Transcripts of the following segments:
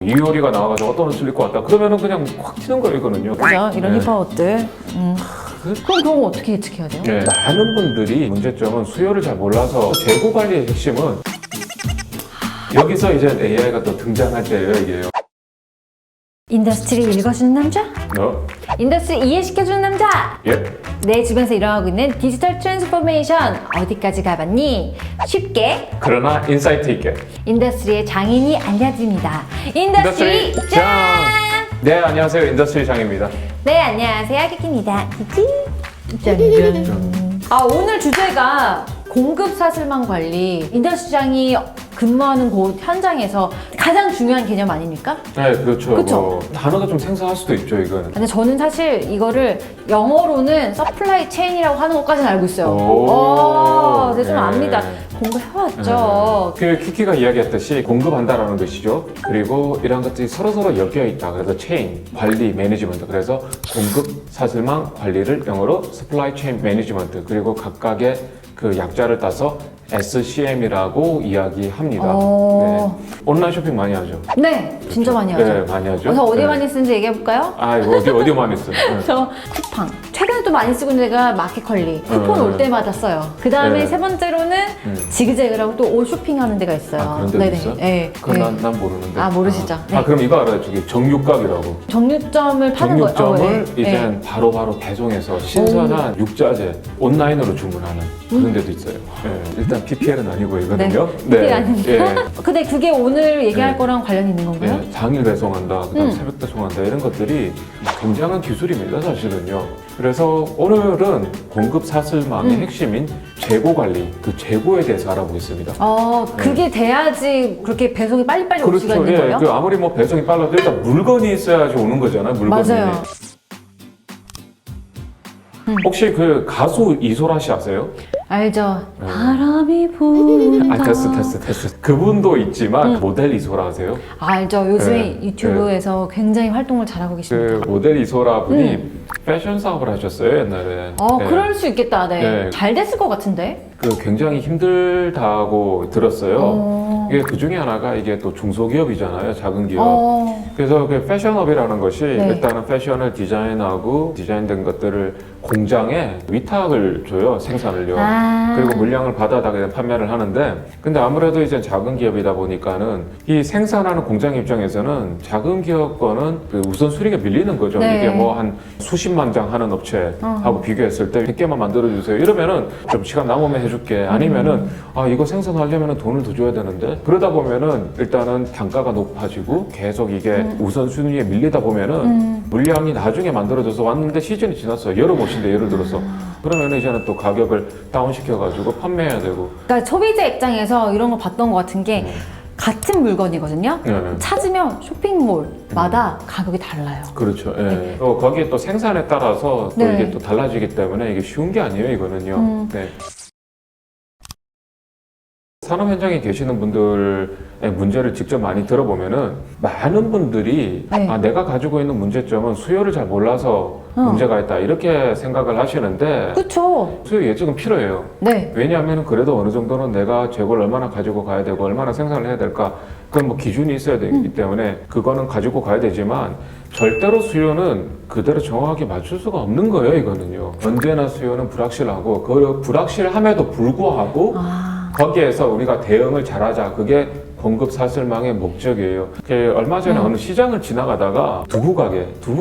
이효리가 나와가지고 어떤 옷을 입고 왔다 그러면은 그냥 확 튀는 거예요 이거는요. 그죠? 이런 네. 힙한 옷들. 그럼 그런 거 어떻게 예측해야 돼요? 네, 많은 분들이 문제점은 수요를 잘 몰라서 재고 관리의 핵심은 여기서 이제 AI가 또 등장할 때예요 이게요. 인더스트리 읽어주는 남자? 인더스트리 이해시켜주는 남자! 예? 내 주변에서 일어나고 있는 디지털 트랜스포메이션 어디까지 가봤니? 쉽게 그러나 인사이트 있게. 인더스트리의 장인이 알려드립니다. 인더스트리 짱! 네, 안녕하세요. 인더스트리 장입니다. 네, 안녕하세요. 키키입니다. 키키. 짠짠. 오늘 주제가 공급 사슬망 관리. 인더스트리장이 근무하는 곳 현장에서 가장 중요한 개념 아닙니까? 네, 그렇죠. 그쵸? 뭐, 단어가 좀 생소할 수도 있죠, 이거는. 근데 저는 사실 이거를 영어로는 서플라이 체인이라고 하는 것까지는 알고 있어요. 네, 좀 네. 압니다. 공부해왔죠. 그 키키가 이야기했듯이 공급한다라는 것이죠. 그리고 이런 것들이 서로서로 엮여 있다. 그래서 체인, 관리, 매니지먼트. 그래서 공급 사슬망 관리를 영어로 supply chain management. 그리고 각각의 그 약자를 따서 SCM이라고 이야기합니다. 네. 온라인 쇼핑 많이 하죠. 네, 진짜 많이 하죠. 네, 많이 하죠. 그래서 어디 네. 많이 쓰는지 얘기해볼까요? 아, 이거 어디 많이 써요? 네. 저 쿠팡. 최근에 또 많이 쓰고 있는 데가 마켓컬리. 쿠폰 올 때마다 써요. 그 다음에 네. 세 번째로는 지그재그라고 또 옷 쇼핑하는 데가 있어요. 아, 그런 데도 네네. 있어요? 네. 그건 난 모르는데. 아, 모르시죠? 네. 그럼 이거 알아요. 저기 정육각이라고. 정육점을 파는 거예요. 정육점을 네. 이제 바로바로 배송해서 신선한 육자재 온라인으로 주문하는 그런 데도 있어요. 네, 일단 PPL은 아니고 이거는요. PPL 아닙니다. 예. 근데 그게 오늘 얘기할 네. 거랑 관련이 있는 건가요? 네, 당일 배송한다, 그다음 새벽 배송한다 이런 것들이 굉장한 기술입니다, 사실은요. 그래서 오늘은 공급 사슬망의 핵심인 재고 관리, 그 재고에 대해서 알아보겠습니다. 그게 돼야지 그렇게 배송이 빨리빨리 올 수가 그렇죠. 있는 예, 거예요? 그 아무리 뭐 배송이 빨라도 일단 물건이 있어야지 오는 거잖아요. 물건이. 맞아요. 혹시 그 가수 이소라 씨 아세요? 알죠. 바람이 분다. 아, 됐어. 그분도 있지만 모델 이소라 아세요? 알죠. 요즘에 네. 유튜브에서 굉장히 활동을 잘하고 계십니다. 그 모델 이소라 분이 패션 사업을 하셨어요, 옛날에. 네. 그럴 수 있겠다. 네. 네. 잘 됐을 것 같은데. 그 굉장히 힘들다고 들었어요. 이게 그 중에 하나가 이게 또 중소기업이잖아요, 작은 기업. 그래서 그 패션업이라는 것이 네. 일단은 패션을 디자인하고 디자인된 것들을 공장에 위탁을 줘요, 생산을요. 그리고 물량을 받아다 그냥 판매를 하는데, 근데 아무래도 이제 작은 기업이다 보니까는 이 생산하는 공장 입장에서는 작은 기업 거는 그 우선순위가 밀리는 거죠. 네. 이게 뭐 한 수십만 장 하는 업체하고 비교했을 때 100개만 만들어주세요. 이러면은 좀 시간 남으면 해줄게. 아니면은 이거 생산하려면 돈을 더 줘야 되는데, 그러다 보면은 일단은 단가가 높아지고 계속 이게 우선순위에 밀리다 보면은 물량이 나중에 만들어져서 왔는데 시즌이 지났어요. 여름 옷인데 예를 들어서. 그러면 이제는 또 가격을 다운시켜가지고 판매해야 되고. 그러니까 소비자 입장에서 이런 거 봤던 것 같은 게 같은 물건이거든요. 네. 찾으면 쇼핑몰마다 가격이 달라요. 그렇죠. 예. 또 거기에 또 생산에 따라서 또 네. 이게 또 달라지기 때문에 이게 쉬운 게 아니에요, 이거는요. 네. 산업 현장에 계시는 분들의 문제를 직접 많이 들어보면은 많은 분들이 네. 내가 가지고 있는 문제점은 수요를 잘 몰라서 문제가 있다 이렇게 생각을 하시는데 그쵸? 수요 예측은 필요해요. 네. 왜냐하면 그래도 어느 정도는 내가 재고를 얼마나 가지고 가야 되고 얼마나 생산을 해야 될까 그건 뭐 기준이 있어야 되기 때문에 그거는 가지고 가야 되지만 절대로 수요는 그대로 정확하게 맞출 수가 없는 거예요, 이거는요. 언제나 수요는 불확실하고 그 불확실함에도 불구하고 거기에서 우리가 대응을 잘하자. 그게 공급 사슬망의 목적이에요. 얼마 전에 어느 시장을 지나가다가 두부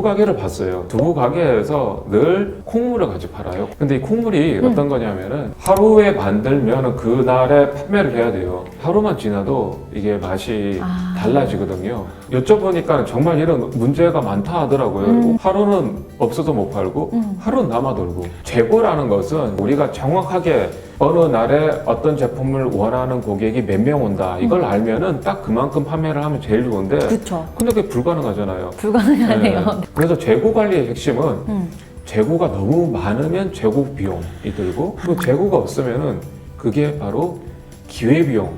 가게를 봤어요. 두부 가게에서 늘 콩물을 같이 팔아요. 근데 이 콩물이 어떤 거냐면은 하루에 만들면 그날에 판매를 해야 돼요. 하루만 지나도 이게 맛이 달라지거든요. 여쭤보니까 정말 이런 문제가 많다 하더라고요. 하루는 없어도 못 팔고 하루는 남아돌고. 재고라는 것은 우리가 정확하게 어느 날에 어떤 제품을 원하는 고객이 몇 명 온다 이걸 알면은 딱 그만큼 판매를 하면 제일 좋은데 그쵸. 근데 그게 불가능하잖아요. 불가능하네요. 네. 그래서 재고 관리의 핵심은 재고가 너무 많으면 재고 비용이 들고 그 재고가 없으면은 그게 바로 기회 비용.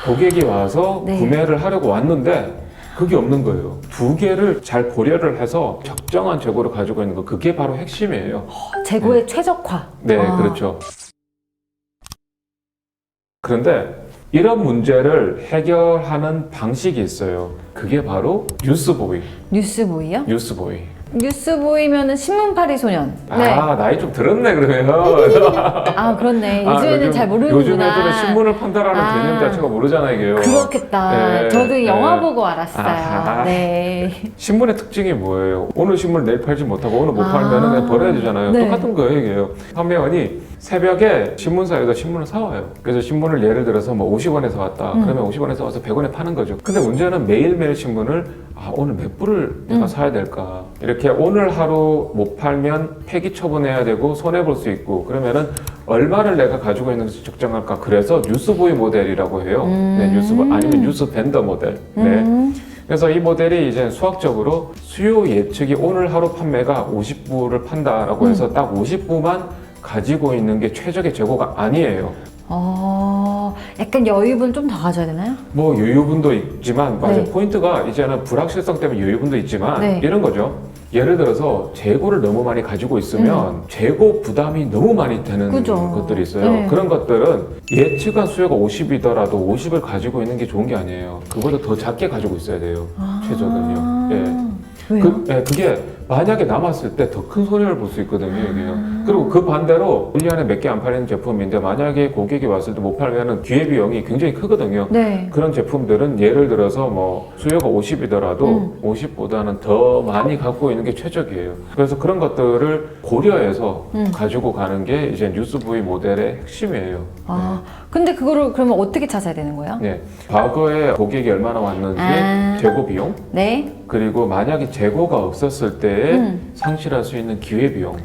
고객이 와서 네. 구매를 하려고 왔는데 그게 없는 거예요. 두 개를 잘 고려를 해서 적정한 재고를 가지고 있는 거 그게 바로 핵심이에요. 재고의 최적화. 네, 그렇죠. 그런데 이런 문제를 해결하는 방식이 있어요. 그게 바로 뉴스보이. 뉴스보이요? 뉴스보이. 뉴스보이면은 신문파리 소년. 네. 아, 나이 좀 들었네, 그러면. 아, 그렇네. 아, 요즘에는 잘 모르는구나. 요즘 애들은 신문을 판다라는 아. 개념 자체가 모르잖아요, 이게요. 그렇겠다. 네, 저도 네. 영화 보고 알았어요. 아하. 네. 신문의 특징이 뭐예요? 오늘 신문 내일 팔지 못하고 오늘 못 아. 팔면 그냥 버려야 되잖아요. 네. 똑같은 거예요, 이게요. 판매원이 새벽에 신문사에서 신문을 사와요. 그래서 신문을 예를 들어서 뭐 50원에 사왔다. 그러면 50원에 사와서 100원에 파는 거죠. 근데 문제는 매일매일 신문을 오늘 몇 부를 내가 사야 될까? 이렇게 오늘 하루 못 팔면 폐기 처분해야 되고 손해볼 수 있고 그러면은 얼마를 내가 가지고 있는지 적정할까? 그래서 뉴스보이 모델이라고 해요. 네, 아니면 뉴스 밴더 모델. 네. 그래서 이 모델이 이제 수학적으로 수요 예측이 오늘 하루 판매가 50부를 판다라고 해서 딱 50부만 가지고 있는 게 최적의 재고가 아니에요. 약간 여유분 좀 더 가져야 되나요? 뭐 유유분도 있지만 맞아요. 네. 포인트가 이제는 불확실성 때문에 유유분도 있지만 네. 이런 이런 거죠. 예를 들어서 재고를 너무 많이 가지고 있으면 재고 부담이 너무 많이 되는 그죠. 것들이 있어요. 네. 그런 것들은 예측한 수요가 50이더라도 50을 가지고 있는 게 좋은 게 아니에요. 그보다 더 작게 가지고 있어야 돼요. 최저는요. 예. 왜요? 그게 만약에 남았을 때 더 큰 손해를 볼 수 있거든요, 이게요. 그리고 그 반대로 1년에 몇 개 안 팔리는 제품인데 만약에 고객이 왔을 때 못 팔면은 기회비용이 굉장히 크거든요. 네. 그런 제품들은 예를 들어서 뭐 수요가 50이더라도 50보다는 더 많이 갖고 있는 게 최적이에요. 그래서 그런 것들을 고려해서 가지고 가는 게 이제 뉴스부이 모델의 핵심이에요. 근데 그거를 그러면 어떻게 찾아야 되는 거예요? 네. 과거에 고객이 얼마나 왔는지 재고 비용, 네. 그리고 만약에 재고가 없었을 때에 상실할 수 있는 기회비용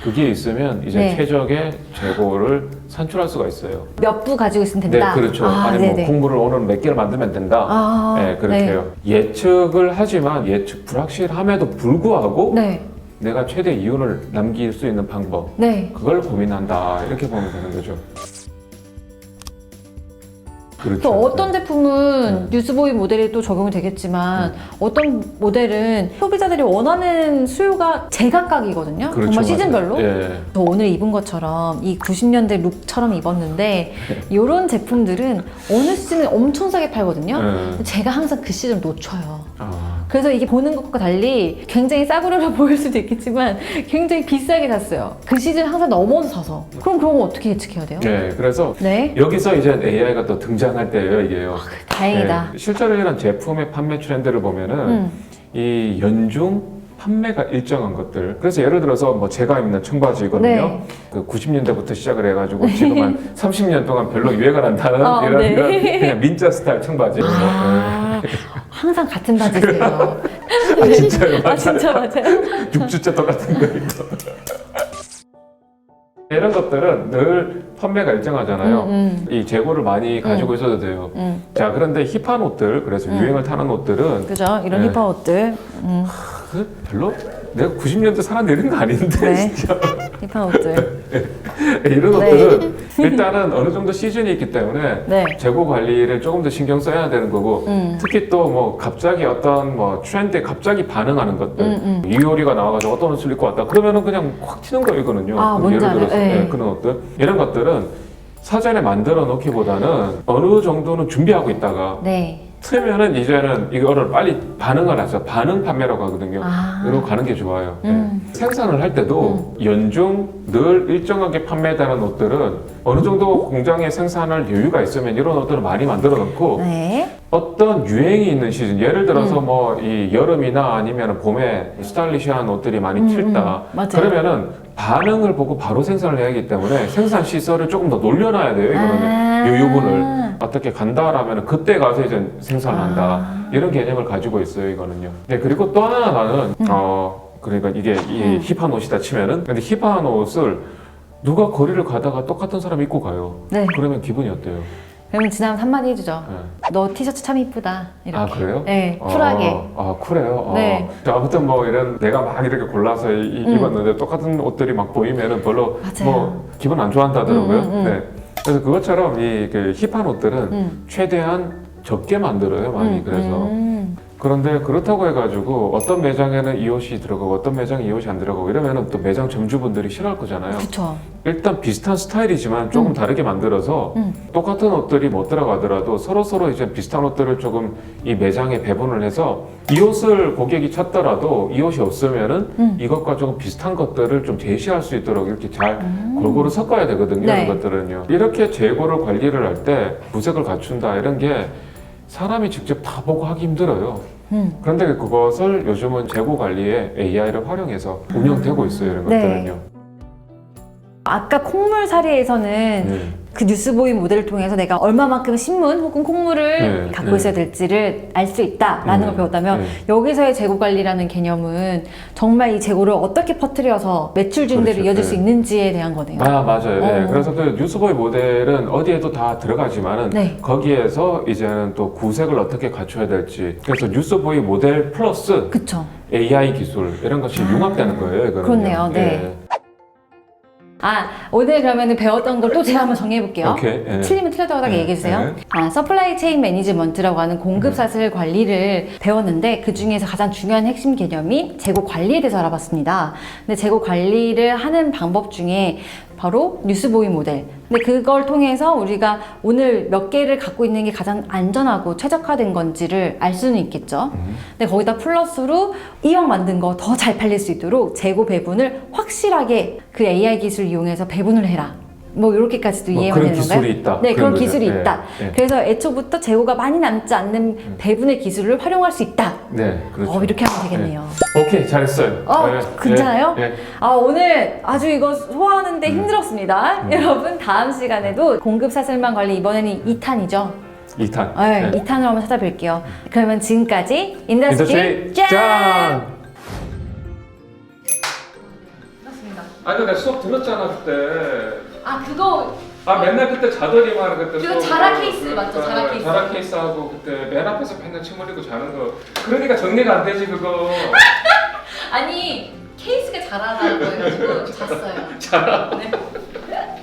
그게 있으면 이제 네. 최적의 재고를 산출할 수가 있어요. 몇 부 가지고 있으면 된다? 네, 그렇죠. 아니면 뭐 네네. 공부를 오늘 몇 개를 만들면 된다. 네, 그렇게 해요. 예측을 하지만 예측 불확실함에도 불구하고 네. 내가 최대 이윤을 남길 수 있는 방법 네. 그걸 고민한다 이렇게 보면 되는 거죠. 그렇죠. 또 어떤 제품은 뉴스보이 모델이 또 적용이 되겠지만 어떤 모델은 소비자들이 원하는 수요가 제각각이거든요. 그렇죠, 정말 시즌별로. 맞아요. 예. 저 오늘 입은 것처럼 이 90년대 룩처럼 입었는데 이런 제품들은 어느 시즌에 엄청 싸게 팔거든요. 제가 항상 그 시즌을 놓쳐요. 그래서 이게 보는 것과 달리 굉장히 싸구려로 보일 수도 있겠지만 굉장히 비싸게 샀어요. 그 시즌 항상 넘어서 사서. 그럼 그런 거 어떻게 예측해야 돼요? 네, 그래서 네. 여기서 이제 AI가 또 등장할 때예요, 이게요. 다행이다. 네, 실제로 이런 제품의 판매 트렌드를 보면은 이 연중 판매가 일정한 것들. 그래서 예를 들어서 뭐 제가 입는 청바지거든요. 네. 그 90년대부터 시작을 해가지고 지금 한 30년 동안 별로 유행을 안 타는 네. 이런 그냥 민자 스타일 청바지. 항상 같은 바지세요. 진짜요? 맞아요. 진짜 맞아요. 6주째 똑같은 거 입고. 이런 것들은 늘 판매가 일정하잖아요. 이 재고를 많이 가지고 있어도 돼요. 자, 그런데 힙한 옷들, 그래서 유행을 타는 옷들은 그죠? 이런 네. 힙한 옷들. 별로 내가 90년대 살아내린 거 아닌데 네. 진짜. 힙한 옷들. 이런 네. 옷들은 일단은 어느 정도 시즌이 있기 때문에 네. 재고 관리를 조금 더 신경 써야 되는 거고 특히 또 뭐 갑자기 어떤 뭐 트렌드에 갑자기 반응하는 것들 이효리가 나와가지고 어떤 옷을 입고 왔다 그러면은 그냥 확 튀는 거 이거든요. 뭔지 예를 알아요. 들어서 네. 그런 옷들 이런 것들은 사전에 만들어 놓기보다는 어느 정도는 준비하고 있다가 네. 틀면은 이제는 이거를 빨리 반응을 하죠. 반응 판매라고 하거든요. 이러고 가는 게 좋아요. 네. 생산을 할 때도 연중 늘 일정하게 판매되는 옷들은 어느 정도 공장에 생산할 여유가 있으면 이런 옷들을 많이 만들어 놓고 네. 어떤 유행이 있는 시즌 예를 들어서 뭐 이 여름이나 아니면 봄에 스타일리시한 옷들이 많이 튈다 맞아요. 그러면은 반응을 보고 바로 생산을 해야 하기 때문에 생산 시설을 조금 더 놀려놔야 돼요. 이거는 유유분을 어떻게 간다라면 그때 가서 이제 생산한다 이런 개념을 가지고 있어요. 이거는요. 네, 그리고 또 하나는 그러니까 이게 이 힙한 옷이다 치면은 근데 힙한 옷을 누가 거리를 가다가 똑같은 사람이 입고 가요. 네. 그러면 기분이 어때요? 그러면 지나면 한마디 해주죠. 네. 너 티셔츠 참 이쁘다. 이렇게. 그래요? 네. 쿨하게. 쿨해요? 네. 자, 아무튼 뭐 이런 내가 막 이렇게 골라서 입었는데 똑같은 옷들이 막 보이면은 별로 맞아요. 뭐 기분 안 좋아한다더라고요. 네. 그래서 그것처럼 이 그 힙한 옷들은 최대한 적게 만들어요, 많이. 그래서 그런데 그렇다고 해가지고 어떤 매장에는 이 옷이 들어가고 어떤 매장에 이 옷이 안 들어가고 이러면은 또 매장 점주분들이 싫어할 거잖아요. 그쵸. 일단 비슷한 스타일이지만 조금 다르게 만들어서 똑같은 옷들이 못 들어가더라도 서로 이제 비슷한 옷들을 조금 이 매장에 배분을 해서 이 옷을 고객이 찾더라도 이 옷이 없으면은 이것과 조금 비슷한 것들을 좀 제시할 수 있도록 이렇게 잘 골고루 섞어야 되거든요. 네. 이런 것들은요. 이렇게 재고를 관리를 할 때 구색을 갖춘다 이런 게 사람이 직접 다 보고 하기 힘들어요. 그런데 그것을 요즘은 재고 관리에 AI를 활용해서 운영되고 있어요. 이런 네. 것들은요. 아까 콩물 사례에서는 네. 그 뉴스보이 모델을 통해서 내가 얼마만큼 신문 혹은 콩물을 네, 갖고 네. 있어야 될지를 알 수 있다라는 걸 배웠다면 네. 여기서의 재고 관리라는 개념은 정말 이 재고를 어떻게 퍼뜨려서 매출 증대로 그렇죠. 이어질 네. 수 있는지에 대한 거네요. 아, 맞아요. 네. 어. 그래서 그 뉴스보이 모델은 어디에도 다 들어가지만은 네. 거기에서 이제는 또 구색을 어떻게 갖춰야 될지. 그래서 뉴스보이 모델 플러스 그쵸. AI 기술 이런 것이 융합되는 거예요. 이거는요. 그렇네요. 네. 오늘 그러면 배웠던 걸 또 제가 한번 정리해볼게요. 오케이. 예. 틀리면 틀렸다고 딱 네. 얘기해주세요. 네. 서플라이 체인 매니지먼트라고 하는 공급사슬 관리를 배웠는데 그 중에서 가장 중요한 핵심 개념이 재고 관리에 대해서 알아봤습니다. 근데 재고 관리를 하는 방법 중에 바로 뉴스보이 모델. 근데 그걸 통해서 우리가 오늘 몇 개를 갖고 있는 게 가장 안전하고 최적화된 건지를 알 수는 있겠죠. 근데 거기다 플러스로 이왕 만든 거 더 잘 팔릴 수 있도록 재고 배분을 확실하게 그 AI 기술을 이용해서 배분을 해라. 뭐 이렇게까지도 뭐 이해가 그런 되는 건가요? 기술이 있다. 네, 그런 거죠. 기술이 네. 있다. 네. 그래서 애초부터 재고가 많이 남지 않는 배분의 기술을 활용할 수 있다. 네, 그렇죠. 이렇게 하면 되겠네요. 네. 오케이, 잘했어요. 괜찮아요? 네. 오늘 아주 이거 소화하는데 힘들었습니다. 여러분, 다음 시간에도 공급사슬망 관리 이번에는 2탄이죠. 2탄. 네, 2탄으로 한번 찾아뵐게요. 그러면 지금까지 인더스트리 짠! 짠! 아니, 내가 수업 들었잖아, 그때. 그거 맨날 그때 자더니만 그때 그거 수업을 자라 케이스 그러니까 맞죠? 자라 케이스. 자라 케이스하고 그때 맨 앞에서 맨날 침 흘리고 자는 거. 그러니까 정리가 안 되지, 그거. 아니 케이스가 자라다고 해가지고 잤어요. 자라. 네.